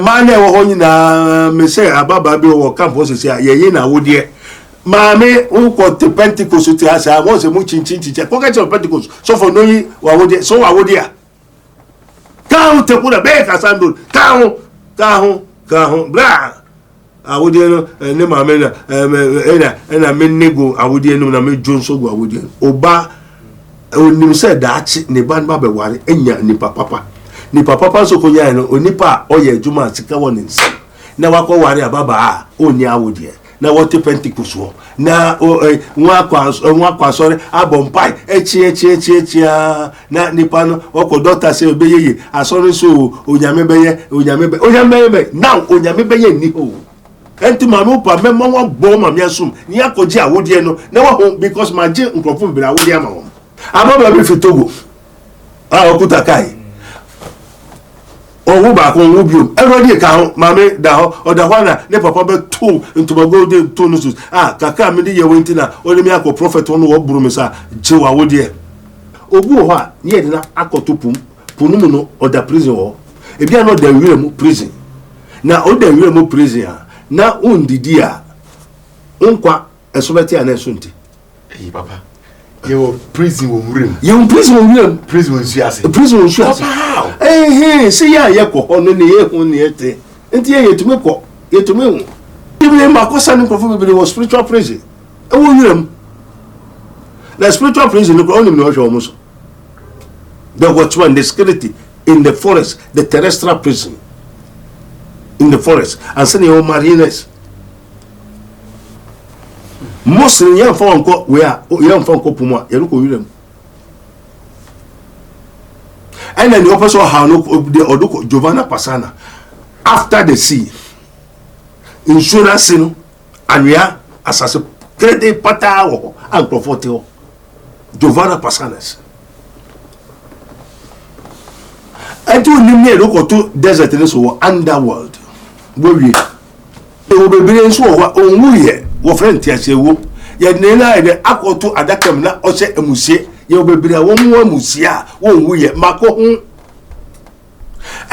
man e wo ho nyina me say ababa bi wo campus say ye na wo de maame unko te Pentecost ti asa won se mu chinchin ko ka che Pentecost so for no yi wa wo de so wa wo de a ka te kuna be ka sando ka ho bra awodi no ne maame na na me nego awodi no na me jonso go awodi oba onim se daachi ne ban ba be ware enya ni papa so konya no onipa oye adwuma sika won nse na wakọ ware ababa a oni awodi na wote Pentecost wo na nwa kwa sori abompai echi na nipa no woko doctor se obeyeye asori so onyame beye now onyame beye ni ho enti mamu pa memo won bo ma me asum ni akoji awodi no na wa because ma je nkrofo bira awodi ama won ababa be fitogo okuta kai owo ba ko wo biom everybody ka ho mame da ho oda hwana ne papa be to ntuma golden to no kaka me de ye wenti na oni mi akọ prophet won wo buru me sa je wa wo de obu ho a ne ye na akoto punum no oda prison ho e bia no da wire mu prison na oda wire mu prison a na ondidi a nkwa esobeti a na esonti papa you prison wo murem prison nsu ase see ya ye ko no ne ye hu ne ete enti ye yetume ko yetume hu ibe ma ko sanu ko fu be was spiritual prison e wo yurem na spiritual prison no only no hwe omuso the watchman the security in the forest the terrestrial prison in the forest and say your marines Muslim yan fa onko we a yan fa onko puma ye ko yurem and then the opposite how no the odoko Giovanna Passana after the sea insurance no anwia asase krede pata wo and comfortable Giovanna Passanas and to nim ne to desert ne so underworld we we be so onwu ye wo friend ti asewo ye ne na ye akoto adakam na o se emusie ye bebire wo mu amusia wo nwu ye mako hu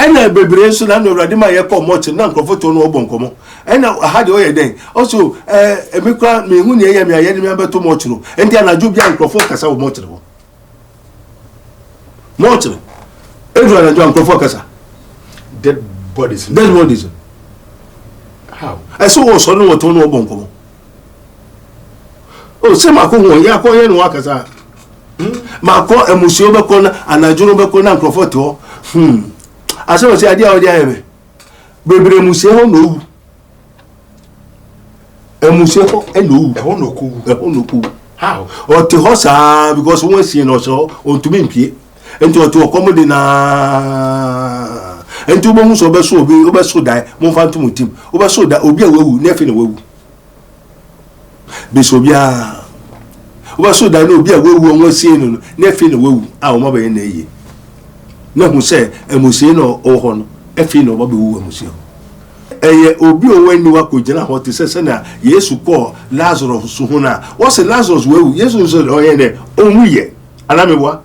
ena bebire so na no rade ma ye ko mochi na nkrofo no obonkomo ena ha de o ye den also emikwa me hu ne ye me aye ne me abeto mochi no enti anajo bia nkrofo kasa wo mochi no edu anajo nkrofo kasa dead bodies how so wo so no to no obonkomo o se mako hu ya ko ye no akasa mako emusio be ko na anajo be ko na nkrofo to aso se ade a odi ayeme bebere musio ho no emusio ho eno e ho no ku how o te ho sa because won see no so on to me mpie enti o to komodi na enti o bo so be so obi o be so dai mo fa ntum tim o be so da obi a wawu na fe na wawu be so bia o be so da na obi a wawu won see no na fe na wawu a o ma be na eye na hu se emusie no o ho no e fe na o ba be wu emusie eye obi o wani wa ko gina ho te se na Yesu ko Lazarus so hu na wo se Lazarus wawu Yesu so o ye ne o hu ye anamebwa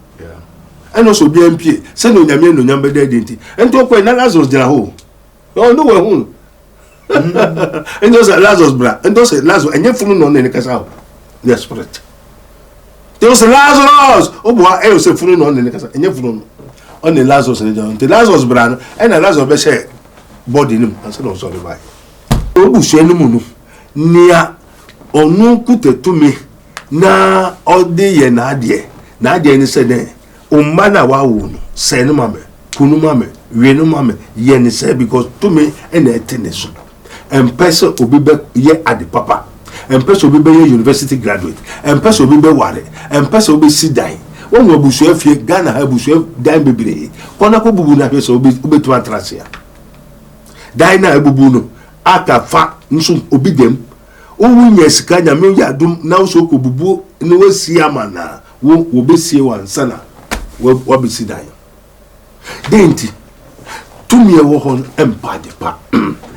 and also be MP, send on Yamino number identity. And talk when Lazarus de la ho. Oh, no one. And those are Lazarus bra, and those are Lazarus, and you're full on the Casal. Desperate. There was a Lazarus. Oh, boy, I was a full on the Casal, and you're full on the Lazarus and the Lazarus brand, and a Lazarus best body him, and said, oh, sorry, bye. Oh, Bushenumunu, near or no put to me na all day and Nadia. Nadia and said, Umana wa wunu se no mame kunu mame we no mame ye ni se because to me ena eteneso empese obi be ye ade papa empese obi be ye university graduate empese obi be ware empese obi sidai won wo busu afie Ghana ha busu dan bebere kona ko bubu na hwese obi tu atrasia dan na bubu no aka fa nso obi dem owu nya sika nya me ya dum na so ko bubu no wasi amana wo be sie wansana what be see that denti to me wo hon empade pa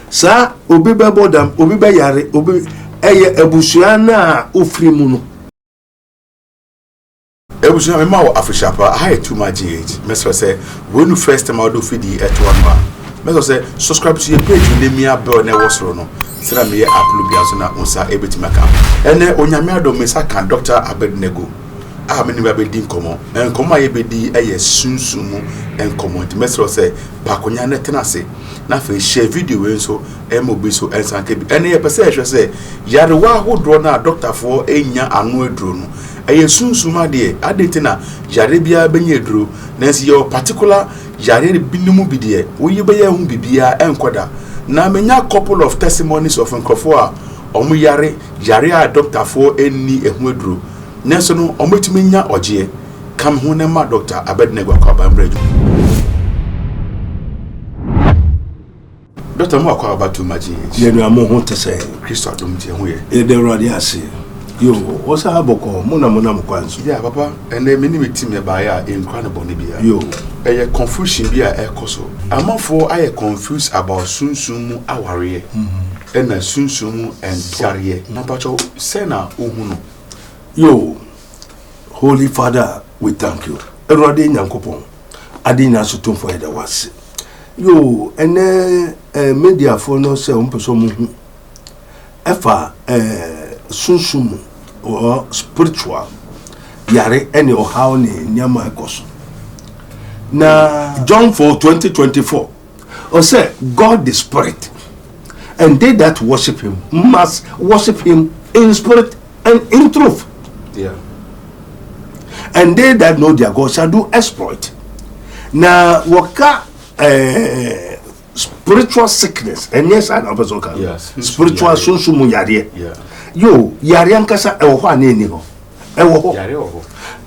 sa obi be bodam obi be yare obi eye abusua na ofri mu no ebusua me ma wo afishapa I too much age me so say when you first time out of the at one me say subscribe to your page in the mia bell na was no sira me upload bia so na onsa ebetimaka ene onyame adom me saka Dr. Abednego a me ni ba be din komo enkomo aye be di eye sunsumu enkomo nti mesro say bakonya na tenase na fe share video we so emobi so ensanke bi ene ye pese ehwe say yare wa hodro na doctor for enya anu edro no eye sunsuma de adeti na yare bia benye edro na si your particular yare binumu bi de wo ye be ye hu bibia enkoda na menya couple of testimonies of nkofo a omu yare a doctor for eni ehu edro nenso no ometumi nya oje kam ho ne ma Dr. Abednego akwa brejo Dr. Mo akwa ba too much ye no amo ho tese Christo adom tie ho ye e de rodi ase yo osa aboko mona mkwanzo yeah papa ene me ni me team e ba ya incredible ne bia yo eye confusion bia e koso amafo aye confused about sunsumu aware ena sunsumu entare na pacho se na ohunu. Yo, Holy Father, we thank you. Erode nyankopon. Adi na so tonfo eda wase. Yo, ene media for no se umpeso mu hu. Efa sunsumu or spiritual yare ene o how ni nyama ekoso. Na John 4:20-24. O say God is spirit, and they that worship him must worship him in spirit and in truth. Yeah. And they that know their God shall do exploit. Now, waka spiritual sickness, and yes, I know person. Yes. Spiritual sunsumu yare. Yeah. Yo, yare ankasa ewo hwa ne ni ho. Ewo ho. Yare ho.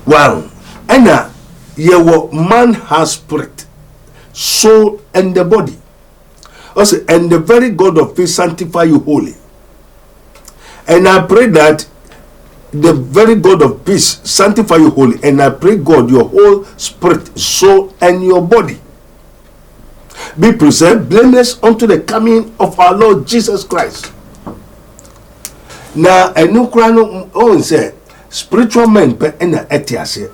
Well, ena yewo man has spirit, soul, and the body. Also, and the very God of peace sanctify you wholly. And I pray that the very God of peace sanctify you wholly, and I pray God your whole spirit, soul, and your body be preserved blameless unto the coming of our Lord Jesus Christ. Now a new crown on say spiritual men pe ena etiase.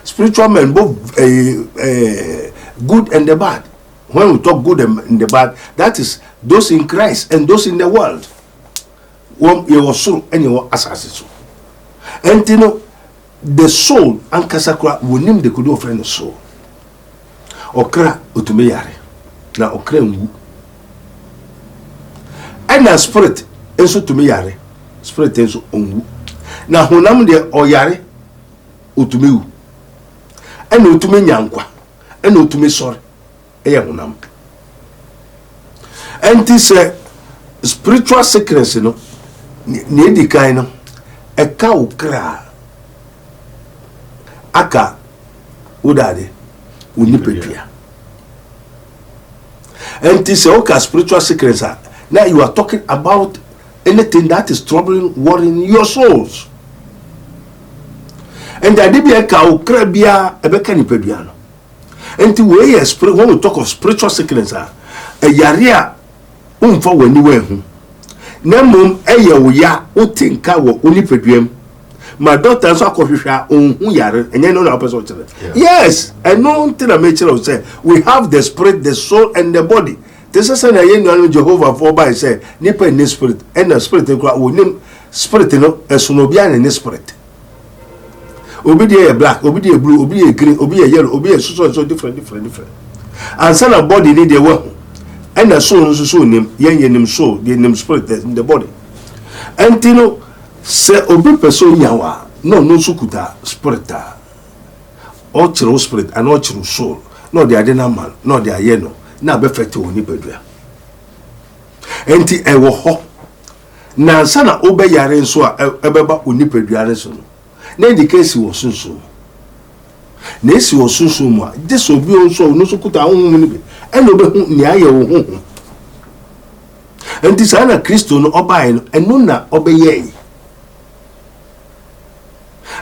Spiritual men both good and the bad. When we talk good and the bad, that is those in Christ and those in the world. One you was so and you were assassin. And you know, the soul and kasakra will name the good friend of soul. Okra utumeyare. Na okra ngu. And a spirit enso tumeyare. Spirit enso ongu. Na honam de oyare utumewu. And utume nyankwa. And utume sorry. Eya honam. And this spiritual sickness, you know, ni di kind of eka ukra aka udade unipedua. And this oka spiritual sickness. Now you are talking about anything that is troubling, worrying your souls. And the idea eka ukra bia ebeka nipedua no. And the way when we talk of spiritual sickness, a yarea umfa waniwe hu. Nemum eye wo ya utinka wo unipeduam. My daughter so akohwehwa onhu yare enye no na person chere. Yes, I know thing I make sure say we have the spirit, the soul, and the body. This is na ye no Jehovah for by say nipa in spirit and the spirit kwa wo nim spirit no esono bia na spirit. Obi dey black, obi dey blue, obi dey green, obi dey yellow, obi dey so different. And son of body need the one. And the soul so name, yen soul, the name spirit in the body. And you know, say obi person yawa, no sukuta spirita. Or chiro spirit and or chiro soul. No the adena man, no the yeno, na be fete oni bedua. Enti ewo ho. Na sana obe yare nso a ebeba oni pedua reso no. Na the case was sunsun. Na esi was sunsun mu a, this obi onso no sukuta honhom ni bi. And obehu ni aye wo honhom. Enti sana Kristo no obae no eno na obeye.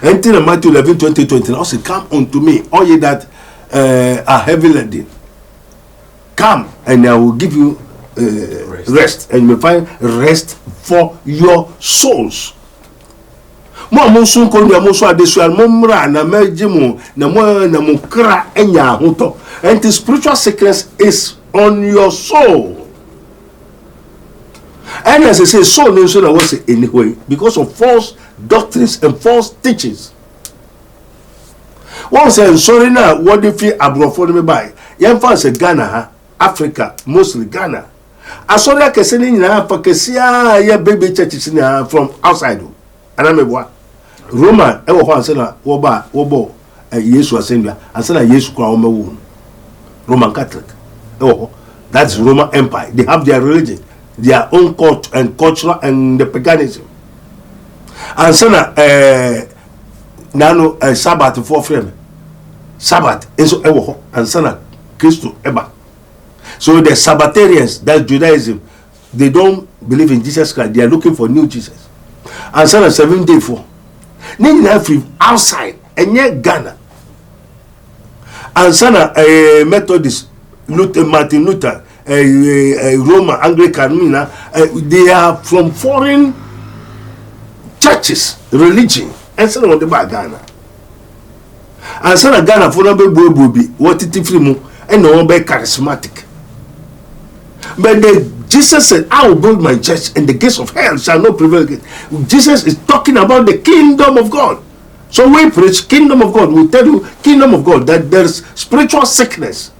Enti na Matthew 11:20 also come unto me all ye that are heavy laden. Come and I will give you rest, and you will find rest for your souls. Mo amusun ko ni amusun adesual mo mra na mejimu na mo kra enya hoto. And the spiritual sickness is on your soul. And as I say, soul means so that was anyway because of false doctrines and false teachings. One says, sorry now, what do you feel abroad for me by? Young fans say Ghana, Africa, mostly Ghana. I saw that Cassini for Cassia, yeah, baby churches from outside. And I'm a boy. Roman, ever once said, Wobo, a Yesu assembly, and said, Yesu Crown, Roman Catholic. Oh, that's Roman Empire. They have their religion, their own cult and culture and the paganism. And so nano Sabbath for frame. Sabbath is ever and sana Christo eba. So the Sabbatarians, that's Judaism, they don't believe in Jesus Christ. They are looking for new Jesus. And sana 7 day for. Nini free outside and yet Ghana. And sana Methodist, Martin Luther, Roman, Anglican, they are from foreign churches, religion, and so on the back Ghana. And so Ghana for number be what it free mo and no one be charismatic. But Jesus said, I will build my church and the gates of hell shall not prevail against. Jesus is talking about the kingdom of God. So we preach kingdom of God. We tell you kingdom of God that there's spiritual sickness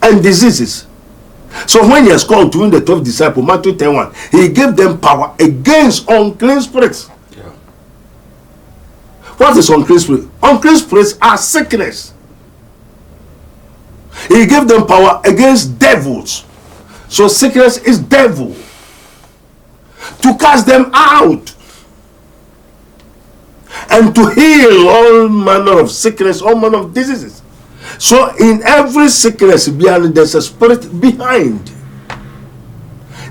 and diseases. So when he has called to him the 12 disciples, Matthew 10:1, he gave them power against unclean spirits. Yeah. What is unclean spirit? Unclean spirits are sickness. He gave them power against devils. So sickness is devil. To cast them out. And to heal all manner of sickness, all manner of diseases. So in every sickness there's a spirit behind.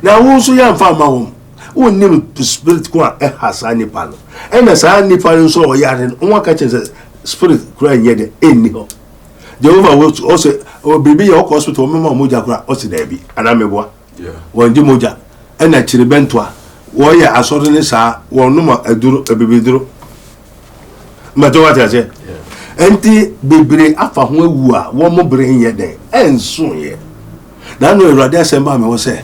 Now also you have found who name to spirit kwa has any panel. And as I need panel so yard one catches spirit crying yet anyhow. Jehovah will also baby your hospital mama moja kura osi debi anamebwa. Yeah. Wandi moja and a chiribentwa warrior assorting sa one numa eduro ebibiduro. Matter what I say. Enti bebre afa ho awu a wo mo bre nye den enso ye na no Awurade asemba me wo se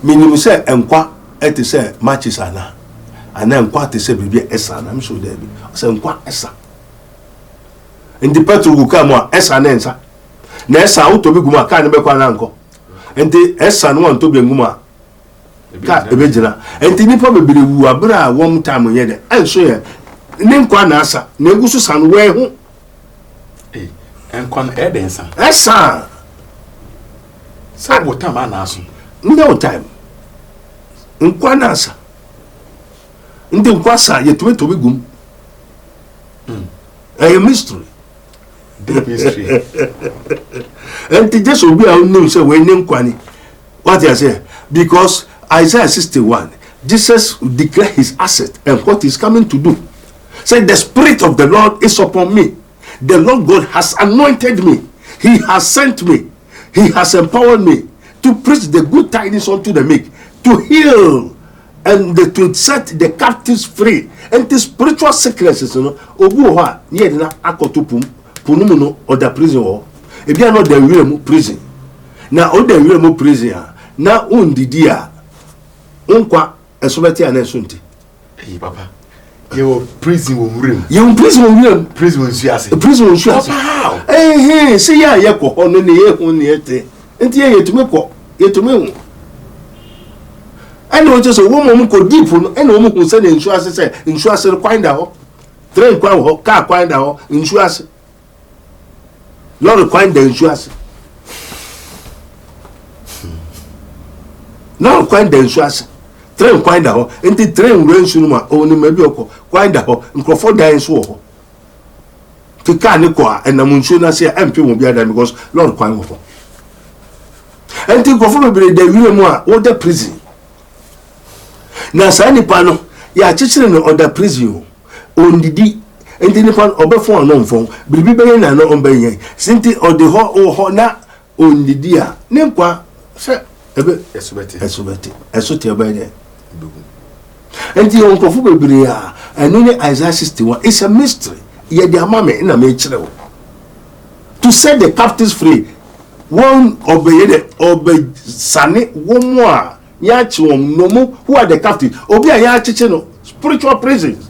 minim se enkwa eti se matches ana enkwa te se bibia esa na mso da bi se enkwa esa enti petro gu ka mo a esa na ensa na esa auto bi guma ka ne be kwa na nko enti esa no anto bi nguma ka ebejina enti nipa bebre wu abra wo mtam nye den enso ye ne nkwa na asa na egusu san we ho enkwan edensa esa sa botam anaso no time nkwa na asa ndi nkwa sa yetume to begum a mystery deep history and just obi a know say we name kwani what I say because Isaiah 61 Jesus declare his asset and what he's coming to do. Say the spirit of the Lord is upon me. The Lord God has anointed me. He has sent me. He has empowered me to preach the good tidings unto the meek, to heal and to set the captives free. And the spiritual sicknesses, you know, obuha near na akotupum punumuno or the prison or if you are not the real prison. Now all the real prison now undidia unkwa esobeti anesunti. Hey papa. You prison will room. You prison will room. Prison will see us. Prison will see us. How? Hey, see ya yako ono ni ye huni yete. Enti ye yetume ko yetume. Ene oje so wo mo ko deep no ene wo mo kun se ne insurance se insurance kwanda ho. Train kwan ho, car kwanda ho, insurance. Lord kwanda insurance. No kwanda insurance. Train kwanda ho enti train wen sunu ma oni mabi okọ kwanda ho nkrofo dan so ho ti ka ni ko enam nsu na se MP won bia dan because Lord kwan ho enti nkrofo bebre da wi mu a wo da prison na sa ni pa no ya chichire no other prison ondidi enti ni pa obefo no mfon bibi be na no ombenye sinti odi ho na ondidi a ne nkwa se ebe esobeti obede and you uncle Fubria and only Isaiah 61 it's a mystery. Yet the amame in a mature to set the captives free. one obey sane womwa yachi nomu who are the captive obi a yachi no spiritual prisons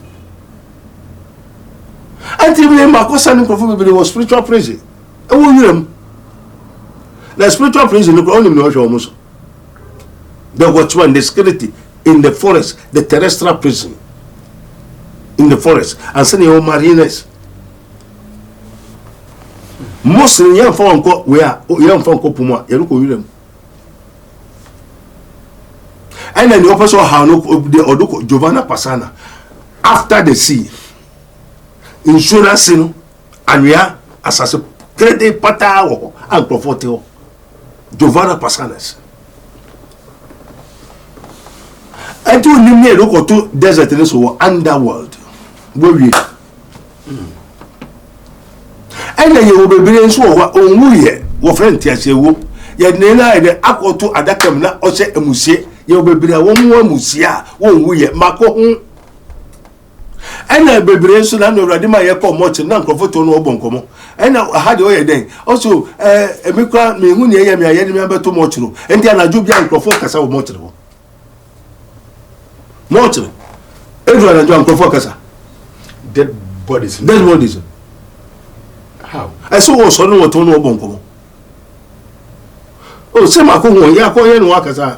until we makosa ni profo be was spiritual prison e wo yirem the spiritual prison no only no show almost the watchman the security in the forest the terrestrial prison in the forest and send your marines mostly yan fa onko we a yan fa onko puma ye ko yirem and then the opposite how no the odoko Giovanna Passana after the sea insurance no anwea asase credit pata wo and profiteo Giovanna Passanas and you nim ne loko to desert ne so underworld wo wi and then you be so wa onwu ye wo friend ti ase wo ye ne na ye akoto adakam na o se emusie ye obebire wo mu emusie a wo onwu ye mako hu ena bebire so na no rade ma ye ko moch na nkrofo no obonkomo ena ha de o ye den also emikwa me hu ne ye me aye ne me abeto moch no enti anajo bia nkrofo kasa wo moch no moch edu anajo nkrofo kasa dead bodies how eso wo so no to no obonkomo o se mako ho ya ko ye no akasa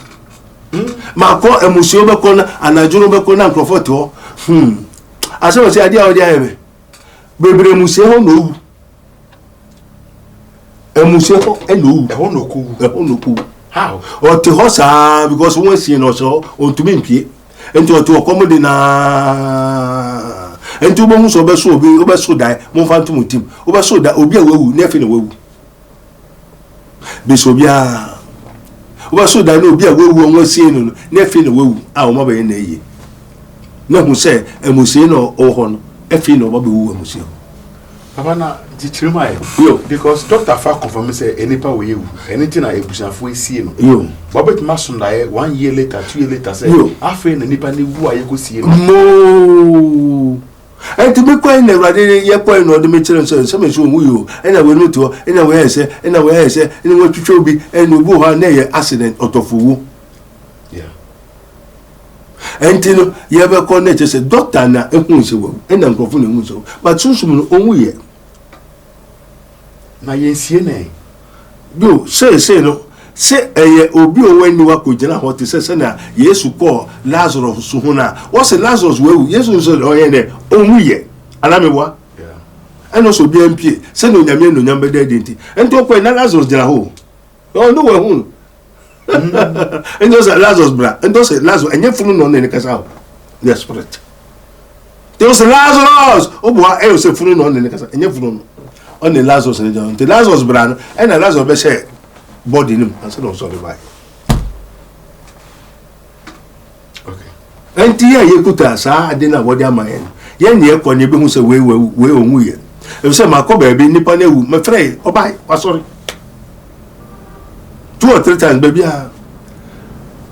mako emusio be ko na anajo no be ko na nkrofo to ase wo se ade a odi ayeme bebre musie ho no emusie ho eno e ho no ku how o ti ho sa because won sie no so on to me mpie enti o to komodi na enti o bomu so be so obi o be so dai mo fa ntum tim o be so da obi a wewu na efe na wewu be so bia o be so dai na obi a wewu won sie no na efe na wewu a o ma be na eye na hu se emusie no o ho no efe no ba be wu emusie papa na jichirima yo because doctor fa confirm say enipa we yewu anything na ebusanfo esie no yo babet masunda 1 year later 2 years later say afa na nipa ne wu aye ko sie no mo enti be kwa na rade ye kwa no de me kire so me so mu yo ena we no to ena we ese ena we twitwa obi ena obu ha na ye accident otofuwu yeah enti no ye be ko na che doctor na ehun se wo ena nkrofo na ehun se but sunsum no onwu ye na ye sie ne do say no se eye obi owani wa ko gina ho te se na Yesu ko Lazarus so ho na wo se Lazarus wewu Yesu so o ye ne onwu ye alamebwa yeah eno so bi ampie se no nyame no nyamba de denti ento ko na Lazarus gina ho o no we hu ento se Lazarus bra ento se Lazarus enye funu no ne kasa ho the spirit there was Lazarus obo e se funu no ne kasa enye funu no on the Lazarus ne jon the Lazarus bra no and Lazarus be say body nim and say no so by okay enti ye kuta sa ade na body amaye ye ne e ko ne be hu se we onwu ye e say makoba be nipa na wu me frey obai wa sorry 2 or 3 times baby a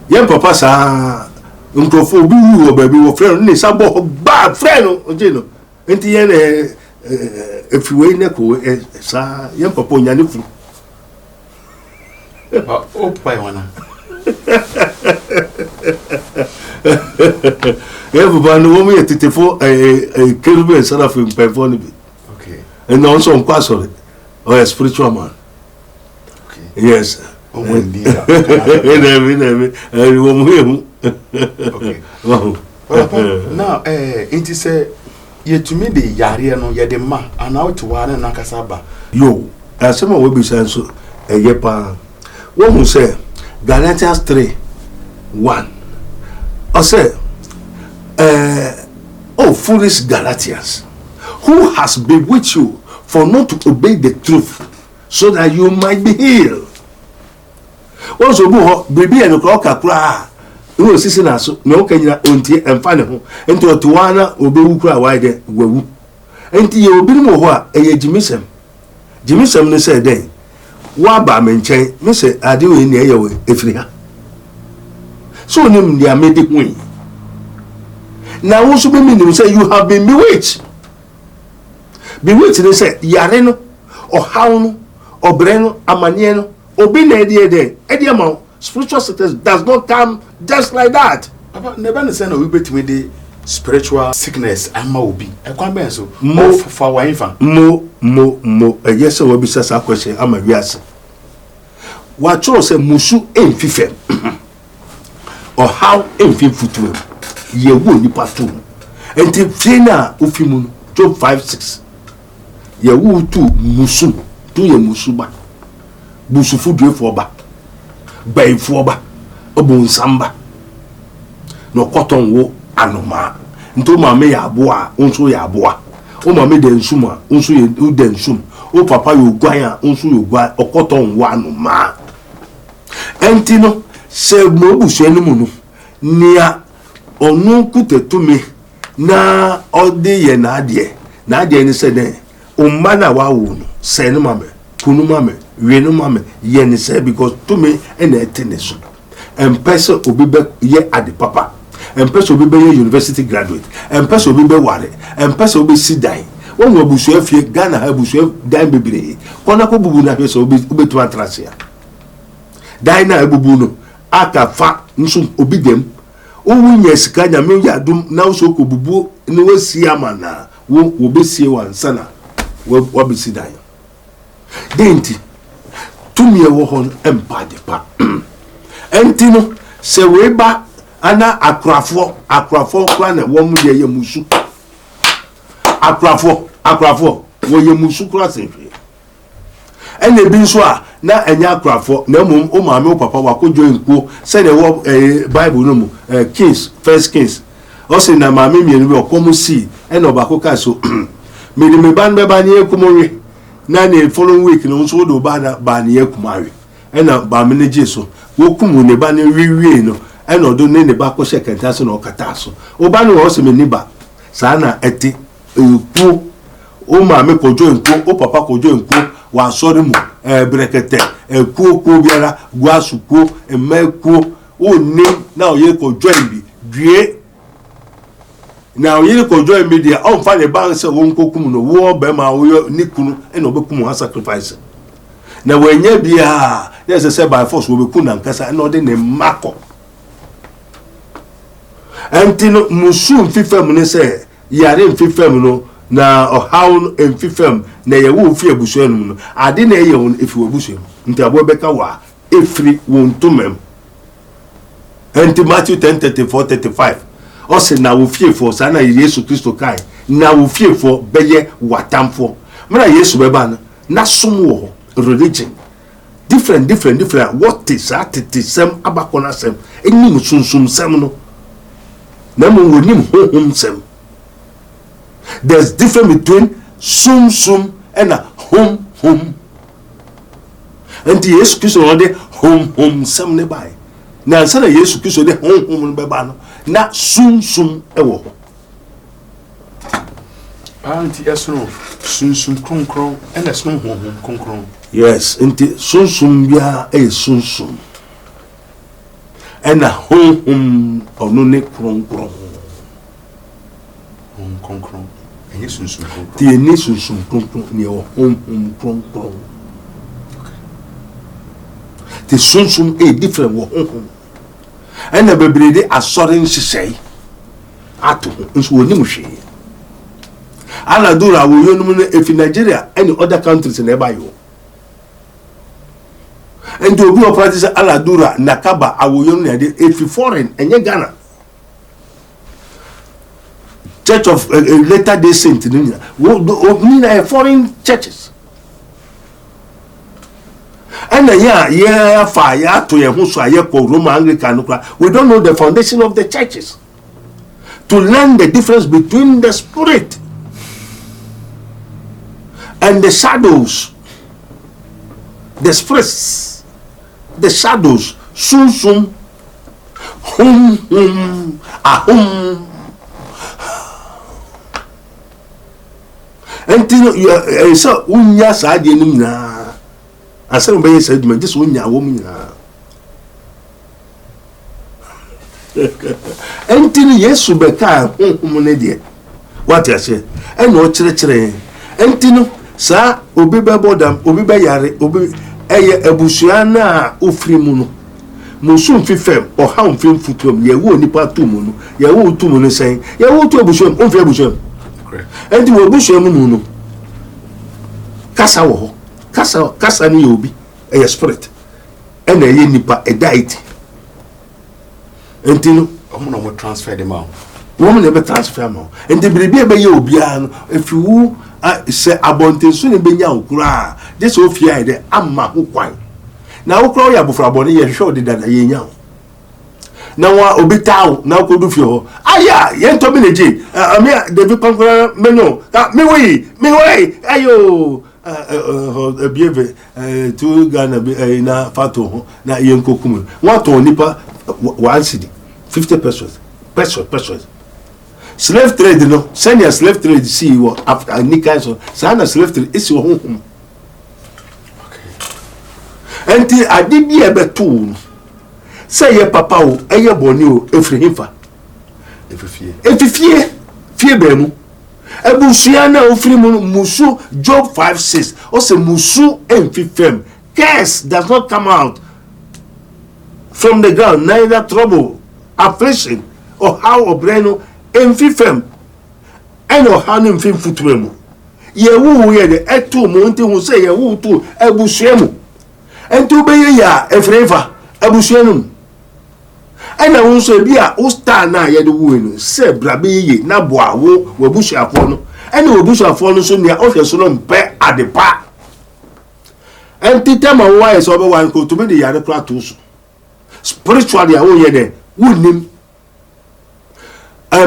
ye papa sa nkrofo bi wu baby wo frey no sa bo ba frey no oje no enti ye ne efiwe ne ko sa ye papa nya ne furu o pai wana papa no wo me tetefo kerube sarafu mpefo ni bi okay and also on sorry or a spiritual man okay yes o mo ndia wo mo okay papa now inti say yetumi de yare no ye de ma ana otu wa na kasaba yo asema we bi sanso yepa wo mu say Galatians 3:1 I say oh foolish Galatians, who has bewitched you for not to obey the truth so that you might be healed. Also bo baby and clock kra no sisi na so na o kanyina ontie emfa ne ho enti otuwana obewu kra wide wawu enti ye obi mu ho a eye jimisem ne say den wa ba me nchen me say ade we ne eye we efiri ha so nim dia medi hu na wo so be meaning say you have been bewitched they say yare no o haw no obre no amane no obi na edi spiritual sickness does not come just like that. Papa, never say no we betimi the spiritual sickness ama obi. E kwan ben so mo for wa infant. Mo yes we be say question ama wiase. Wa cho say musu emfifem. Or how emfifutu. Ye wo nipa to. Enti fina ofimu no Job 5:6. Ye wo tu musu, tu ye musu ba. Busufu duefo ba. Baifo ba. Obunsamba. No cotton wo anoma. Nto mame ya aboa, onso ya aboa. O mame de nsuma, onso ye de nsum. O papa yo gwan a, onso yo gwan, o cotton wo anoma. Enti no se mo busu enu no. Nia onu kutetumi na ode ye na ade ni se den o mana wa wo no se no mame kunu mame we no mame ye ni se because to me na etene so empese obi be ye ade papa empese obi be ye university graduate empese obi be ware empese obi sidan won wo busu afie Ghana ha busu dan bebere kona ko bubu na pese obi tu atrasia dan na bubu no aka fa nso obi dem owunya sika nyame ya dum na so ko bubu ne wasi amana wo besie wansana wo besi dan denti tumi e wo hon empade pa enti no se we ba ana akrafo kwa na wo mu ye musu akrafo wo ye musu kra se hwe ene bi nso a na enya akrafo na mum o maame o papa wa ko join ko se de wo Bible no mu Kings, First Kings. Also na maame mienu bi okomu si ena obako ka so me ban be ban ye kumowe na ne following week no so do ba ne ye kumawe ena ba me ne jeso wo kumu ne ba ne wiwie no ena odo ne ba ko shekenta so na okata so o ba ne wo se me niba sa na eti ku o maame ko join ko o papa ko join ko wa sori mu brekete ku biara guasu ku emeku o ni na o ye ko join bi due na o ye ko join media on fa ne ban se won ko kum no wo be ma wo ni kunu e no be kum ha sacrifice na we nya bia yes say by force wo be kun na nkasa na o de ne mako antino musu fifem ne se yare fifem no na o how fifem na ye wo fi abusu enu no ade na ye won efi abusu nti abo be ka wa efri won tumem anti Matthew 10:34-35 o se na wo fie for sa na Yesu Kristo kai na wo fie for beye watamfo mara Yesu be ba na som wo religion different what is that sem abakona sem enim sunsum sem no na mo wonim hohom sem. There's difference between sum and a home. And the Yesu Kristo ode home sem ne bai. Na say Yesu Kristo de home be ba no. Na sum ewo. Anti esono sum kronkron and esono home kronkron. Yes, anti sum bia sum. And a home ono ne kronkron. Home kronkron. The nation near home. The sun a different home. And the baby are sorry, she say. At Nimushi. Aladura will if in Nigeria, any other countries in Ebayo. And to be a practice Aladura, Nakaba, I will if you foreign and you Ghana. Church of Latter Day Saint in foreign churches. And fire to Roman Anglican. We don't know the foundation of the churches to learn the difference between the spirit and the shadows, the spirits, the shadows. Sum, ahum. Until you so unya sa de nim na asem be say dum just unya wo mu nya until Yesu be ka honhom ne de what you say e no kire until sa obi be bodam obi be yare obi eye ebusua na ofiri mu no musu mfi fem o ha mfi mfutom ye wo nipa tumu no ye wo tumu no sen ye wo tu ebusua mfi ebusua enti wo ebusua mu no kasa wo ho kasa ni obi eye spirit ena ye nipa edaiti enti no omo no mo transfer dem out woman never transfer mo enti biribi ebe ye obi an efi wu se abontensu ne benya okura de so ofia ide amma ho kwan na okura ya bofra bone ye hwe odida na ye nya na wa obi taw na okodu fie ho aya ye nto bi neje ami David Konkora menyo me wey ayo bieve tu Ghana na fato ho na ye nkokum wa to nipa 1 cedi 50 pesos slave trade no send your slave trade see what after nika so sana slave trade is your home okay enti adibi ebetu say your papa o eye boni o efrihimfa efifie be mu ebusia na ofri mu musu Job 5:6 o say musu enfifem curse does not come out from the ground, neither trouble affliction or how obreno enfifem eno hanu mfim futuemu ye wu ye de etu mu nti hu se ye wu tu ebusuemu entu be ye ya efrefa ebusuenu ena hu so bia o star na ye de wu enu se bra be ye na boawo webusuafo no ena webusuafo no so nia o hwe so no mpe adepa enti tema wa ye so be wan ko to be de yare kra to so spiritually awo ye de wunim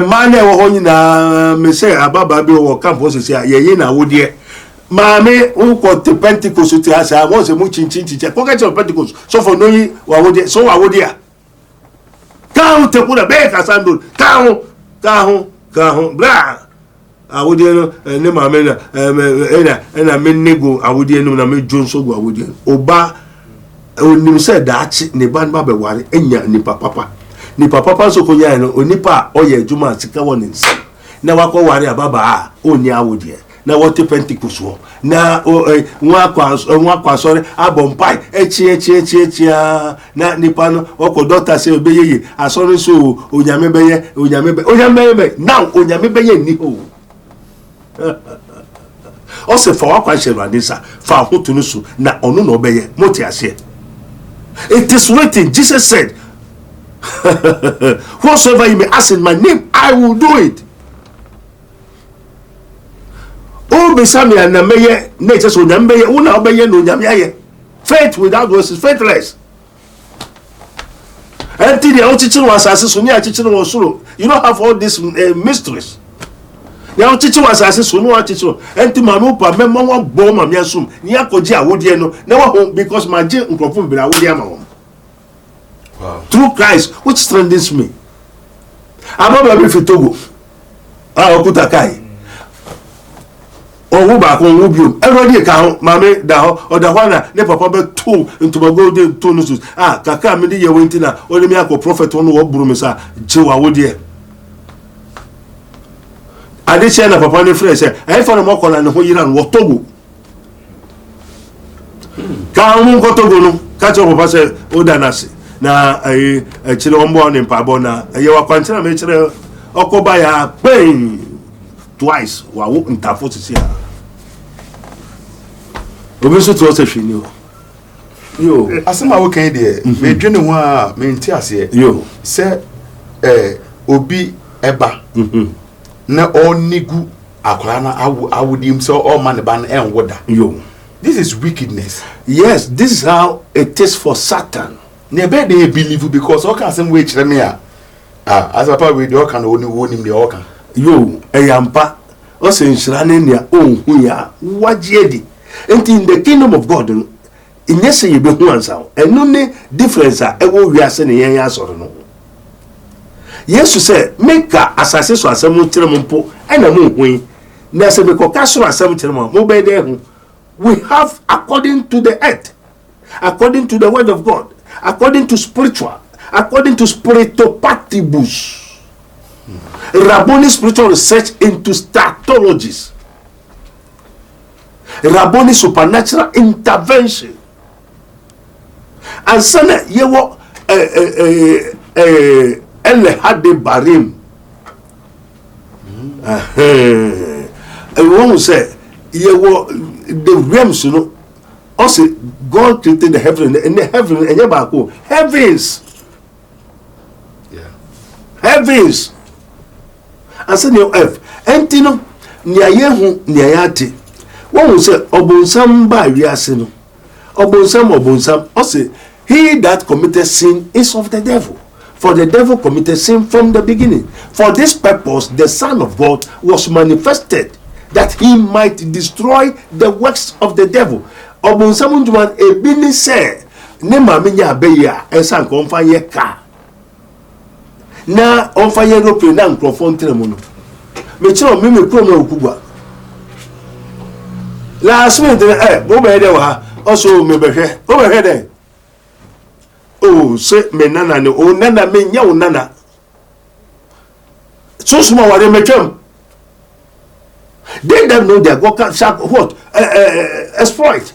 man e wo nyina me say ababa bi wo campus say ye na wo de maame unko te Pentecost ti asa mo se mu chinchin ko ka che Pentecost so for no yi wa wo de so wa wo de a ka te ku da be ka sando ka ho bra a wo de no ne maame na me nego a wo de no na me jonso go a wo de oba onim se da chi ne ban ba be ware enya ni papa ni papa so konya no onipa oye adwuma sika won nse na wakọ ware ababa a oni awodie na wote Pentecost wo na nwa kwa sori abompai echi na nipa no wako doctor se obeyeye asori so onyame beye now onyame beye ni ho o se fa wakwa sheru adisa fa hoto no so na ono no obeye moti ase. It is written, Jesus said, whatsoever you may ask in my name, I will do it. Oh, Bessamia, Nameye, nature, so Nameye, Una Obeye, no Namaya. Faith without works is faithless. Until the old teaching was as near teaching was solo. You don't have all these mysteries. The old teaching was as soon as teaching. Until my mopa, Memon, Boma, Miasum, Niakoja, Wodiano, never home because my jail will perform without Wodiamo. Through Christ, which strengthens me. I'm not going to Togo. I'll put a kai. Or who back on Rubium. Everybody count, Mammy, Dao, or the one that never probably two into my golden tonuses. Kaka, Midi, your winter, or the miracle prophet on what Brumisa, Jewa Wodia. I did say, Papa, the phrase, I found a mock on and who you ran what Togo. Come on, Togo, catch up, Papa said, Odanasi. Na chile ombo ni mpabo na ye wakwantina me chile okoba ya pain twice wa wo ntafo sisi ya obi so to se hwini yo asema wo kan de me dwene ho a me nti ase yo se obi eba na onigu akwara na awudim so all man ban enwoda yo this is wickedness. Yes, this is how it is for Satan. Never they believe because all can some way me as a part with the can only warn him the organ. Yo, yampa, also in Shranen, oh, ya, what yedi. And in the kingdom of God, in yes, you be one sound, and no difference are ever we are sending yes or no. Yes, you say, make a assassin or some termpo and a moon. Nasa me cocasso or some termo, mobile there. We have according to the earth, according to the word of God. According to spiritual, according to spiritopatibus, Rabboni spiritual research into statologies, Rabboni supernatural intervention, and sana yewo ele hade barim who say yewo the realms, you know, also God created the heaven and the heaven and heavens. Yeah. Heavens. And send your earth. And you know, near yehu near yati. One will say, Obonsam by Riasino. Obonsam. Also, he that committed sin is of the devil. For the devil committed sin from the beginning. For this purpose, the Son of God was manifested, that he might destroy the works of the devil. Obonsam njuman ebini se ne mame nya abeya esa nkonfa ye ka na onfa ye rope na nkrofo ntremu no me kiro me kuro na okugwa la so de bo be de wa oso me behwe o behwe de o se me nana ne o nana me nya o nana so small ware metwam they don't know their God what exploit.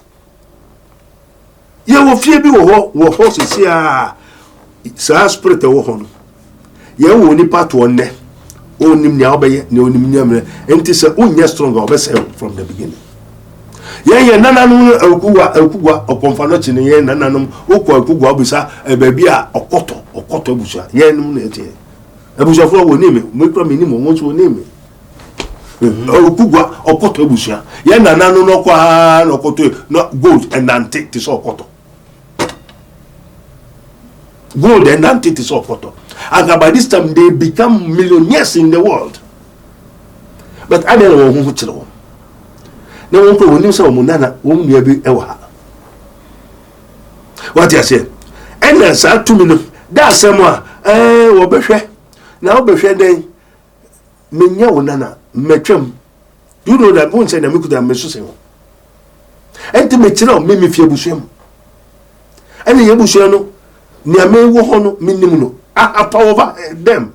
You will fear be what horses here. Sa spirit of one. You only part one day. Only Niabe, no Nimium, and tis a unya strong of from the beginning. Yea, Nananum, Okua, or Pomfanochin, Yen, Nananum, Okua, Kuguabisa, a baby, or Cotto Busha, Yen, a bush of floor will name it, make minimum, once will name it. Okugwa okoto ebusua ye nananu no kwa no koto no gold and antique to so koto gold and antique to so koto, and by this time they become millionaires in the world. But I don't know who chiro no one ko woni so munana won nua bi ewa what you say and sa tumi no da asem a wo behwe na wo behwe den menya wonana metwam. You know that one say na me could have meso say. Enti me kire o me fie busuam. Ene ye busua no nia me wo ho no minim no power them.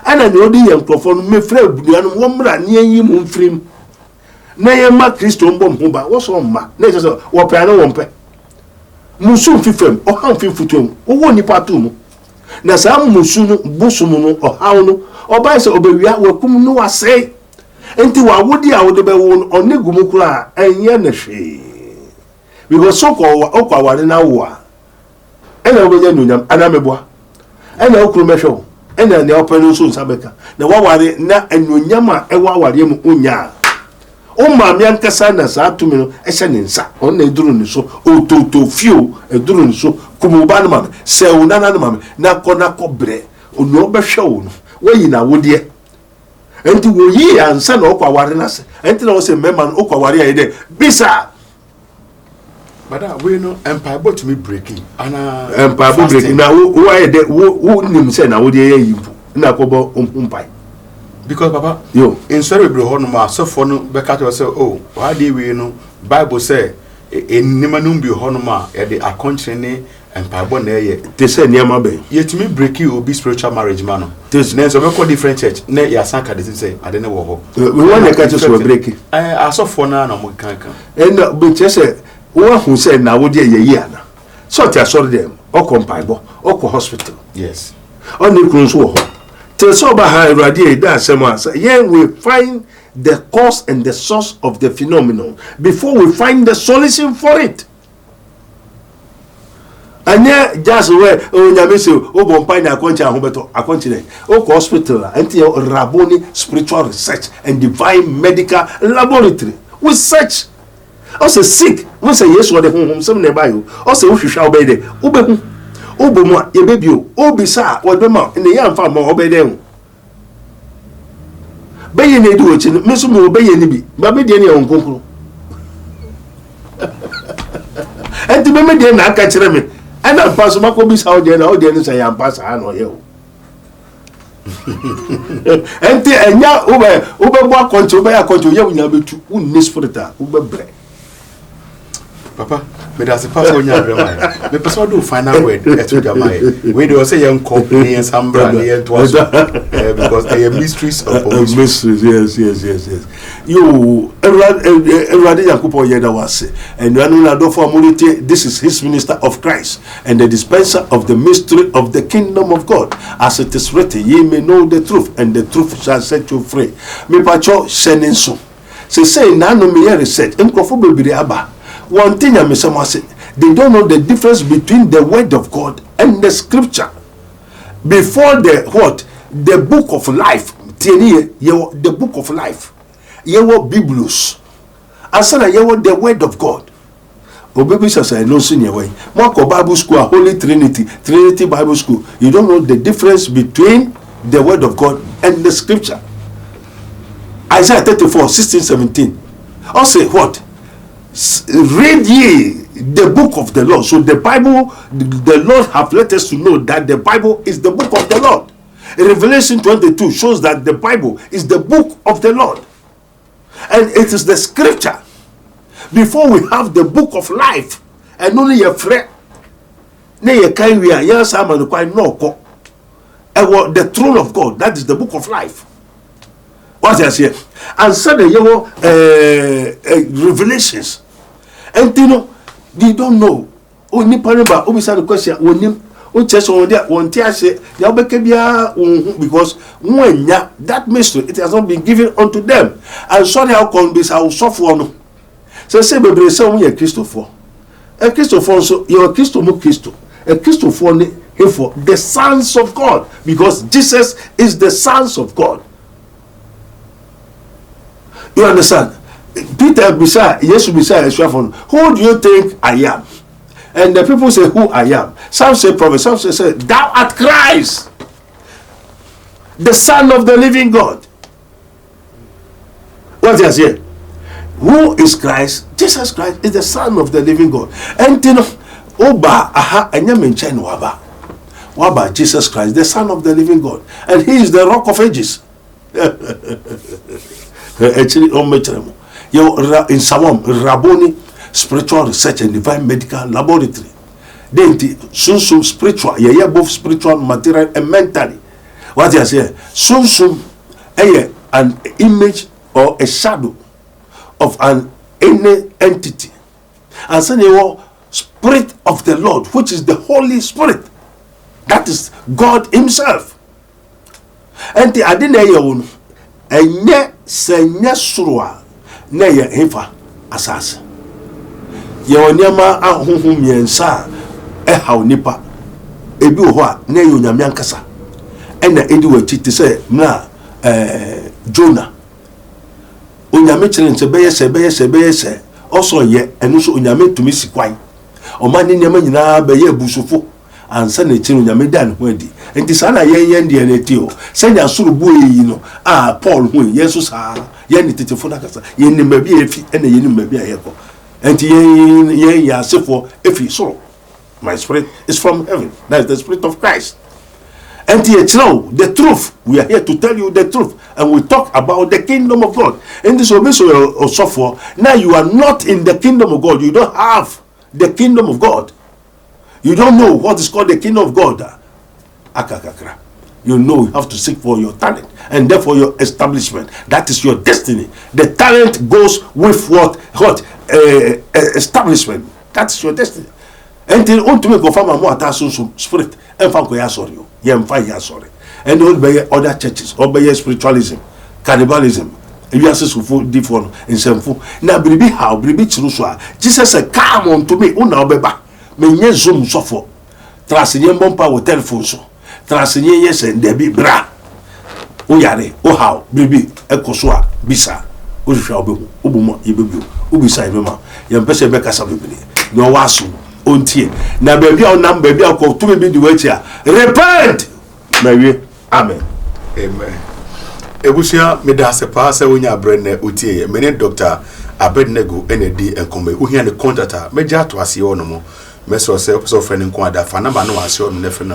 Ana ne odi ye nkrofo no me fra abudua no wo mra ne yi mu mfrim. Na ye ma Kristo mbom ho ba wo so mma. Na ye so wo pe na wo mpe. Musu fifem o han fifutum. Wo wo nipa to mu. Na sa musu no busum no o hawo no oba se obewia wakum no wase enti wa wodi a wode be won onegumu kura enye na hwe because so ko okwa ware na wo a ena obenya nunyam anameboa ena okuru mehwe ena ne openu so nsabeka na waware na enunyam a ewa ware mu onya o ma mi ankasa na sa atumi no ehye ne nsa on na eduru ne so ototo fio eduru ne so kumuba no ma se unana no ma na kɔ bre onu obehwe wo no we na wodie enti wo yi ansa na okwaware na se enti na wo se memma no okwaware ya de bisa bada we no empire to me breaking ana empire breaking na wo aye de wo nim se na wodie ya yimpu na kobo umpai because baba yo in sorry bro ho no ma so for no be ka to say oh why dey we no bible say enimanum bi ho no ma e de akontre ne empire na ye te say niam abe yetimi breaking obi spiritual marriage man no na so be call different church na ya sanka de say ade ne wo ho we want to catch us we breaking asofo na na mo kan and be say wo hu say na wo de ye ana so ti asori dem o compaibo o ko hospital yes on the cruise wo ho till so ba ha irade da asema yeah we find the cause and the source of the phenomenon before we find the solution for it. Anya just where onyamese obompa na akonchi ahobeto akonchi o hospital anti Raboni spiritual research and divine medical laboratory we search also sick we say yes what the home some nearby you also we hwehwa obede obehu obomu ebebio obisa wodema ne yamfa ma obede hu beye na edu ochi meso mo beye ni bi ba be de ne onkonkro anti be me de na aka kire me ana pass mako bi sa ode na say am pass ha no ye o enti enya ube bo akonto ube akonto ye unya betu unni spirit a ube bre Papa, me that's a pass on your grandma. Me person do final word to Jamai. We do say young company and some brand here to us because they are mysteries of mysteries. Yes. You everybody Yakupo Yeda was and Ranula for Muliti, this is his minister of Christ and the dispenser of the mystery of the kingdom of God. As it is written, ye may know the truth, and the truth shall set you free. Me pacho sending so. Say nano me research. Mkofo aba. One thing I say, they don't know the difference between the word of God and the scripture. Before the what? The book of life. The book of life. Yewo Biblos. Asana yewo the word of God. Obebi sasa no senior way. Mwako Bible school, Holy Trinity Bible school. You don't know the difference between the word of God and the scripture. Isaiah 34, 16, 17. Also what? Read ye the book of the Lord. So the Bible, the Lord have let us to know that the Bible is the book of the Lord. Revelation 22 shows that the Bible is the book of the Lord. And it is the scripture. Before we have the book of life, and only a friend, the throne of God, that is the book of life. What I say? And suddenly revelations. And you know, they don't know. Only paraba, only the question, only just on there, one tear say, because when that mystery, it has not been given unto them. And sorry, how come this? I will suffer on. So say, baby, say, we are Christopher. A Christopher, so you are Christo. A Christopher, for the sons of God, because Jesus is the sons of God. You understand? Peter beside Jesus beside who do you think I am? And the people say who I am. Some say prophet, some say thou art Christ, the Son of the living God. What they say? Who is Christ? Jesus Christ is the Son of the living God. And you know, Oba aha enya menchen waba Jesus Christ, the Son of the living God, and He is the Rock of Ages. Actually, in Samom, Rabboni Spiritual Research and Divine Medical Laboratory. Then soon spiritual, both spiritual, material, and mentally. What I say, soon an image or a shadow of any entity. And so you Spirit of the Lord, which is the Holy Spirit. That is God Himself. And the adina enye senya surwa na ye hefa asase ye onyama ahunhum miensa haw nipa ebi ho a na ye onyame ankasa ena edi wachi te se na Jonah onyame kire nse beye se also ye enu so onyame tumi sikwan o mani nyama nyina beye abusufo ansa na kire onyame dan ho adi enti sana yen de na ti o senya suru bu yi no Paul hu yesu sa yen ni tetefo na kasa yen ni mabi efi ena yen ni mabi ayeko enti yen ya sefo efi soro. My spirit is from heaven. That is the Spirit of Christ. And the truth. We are here to tell you the truth. And we talk about the kingdom of God. And this will be so now you are not in the kingdom of God. You don't have the kingdom of God. You don't know what is called the kingdom of God. Akakakra. You know you have to seek for your talent. And therefore your establishment. That is your destiny. The talent goes with what? Establishment. That's your destiny. Until ultimately go farm more attachment spirit and find ya sorry sorry and don't be other churches or by spiritualism, cannibalism. If you are so different in some food now baby how baby chiruswa Jesus said come on to me una obeba me nye zoom sofo trasinye bompa wo telephone so trasinye yes and there be bra o yare o how baby ekoso a bisa o hwa obehu obumo yebebu ubisa ibema yempese be kasa bebele no waso ontie na baby on nam baby akọ to be the way here repent mawie amen ebusia medase pa se wonya brenne otie mene Dr. Abednego ND enkombe ohia ne contacta meja to ase ono mo meso se so friend nko ada fa number no ase ono ne friend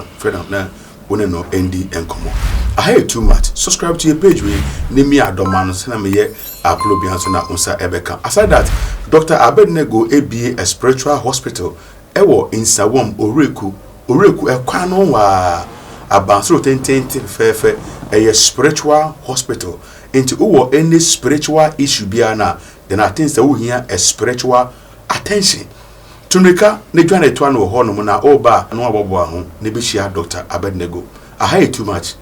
na one no ND enkomo I hate too much. Subscribe to your page we name me adomano se na me ye upload bi hanso na unsa ebeka aside that Dr. Abednego ebie a spiritual hospital ewo insawom oreku ekwano wa abansoro tentente fefe a spiritual hospital into uwo any spiritual issue biana then I think that we hear a spiritual attention tumika ne dwane to an ho no na oba no abobo ho ne be share Dr. Abednego I hate too much.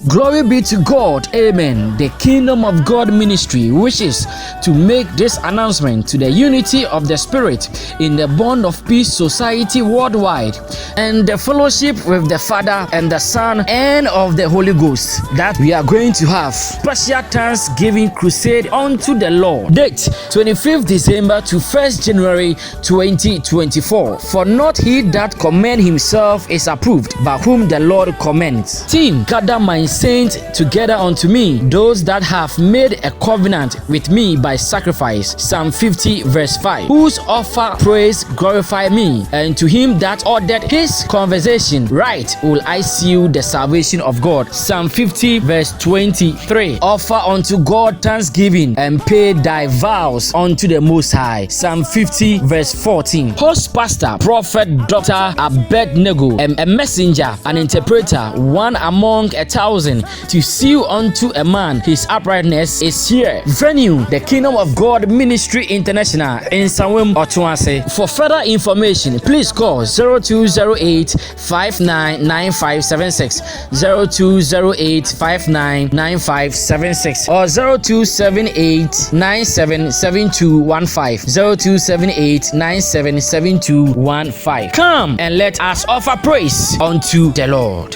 Glory be to God, amen. The Kingdom of God ministry wishes to make this announcement to the unity of the Spirit in the bond of peace society worldwide and the fellowship with the Father and the Son and of the Holy Ghost that we are going to have special Thanksgiving crusade unto the Lord. Date 25th December to 1st January 2024. For not he that commend himself is approved, but whom the Lord commends. Gather my saints together unto me, those that have made a covenant with me by sacrifice. Psalm 50 verse 5. Whose offer praise glorify me, and to him that ordered his conversation right will I seal the salvation of God. Psalm 50 verse 23. Offer unto God thanksgiving and pay thy vows unto the Most High. Psalm 50 verse 14. Host pastor, prophet Dr. Abednego, a messenger, an interpreter, one among 1,000 to seal unto a man his uprightness is here. Venue, the Kingdom of God Ministry International in Sanwem Otuase. For further information, please call 0208-599576, 0208-599576 or 0278-977215, 0278-977215. Come and let us offer praise unto the Lord.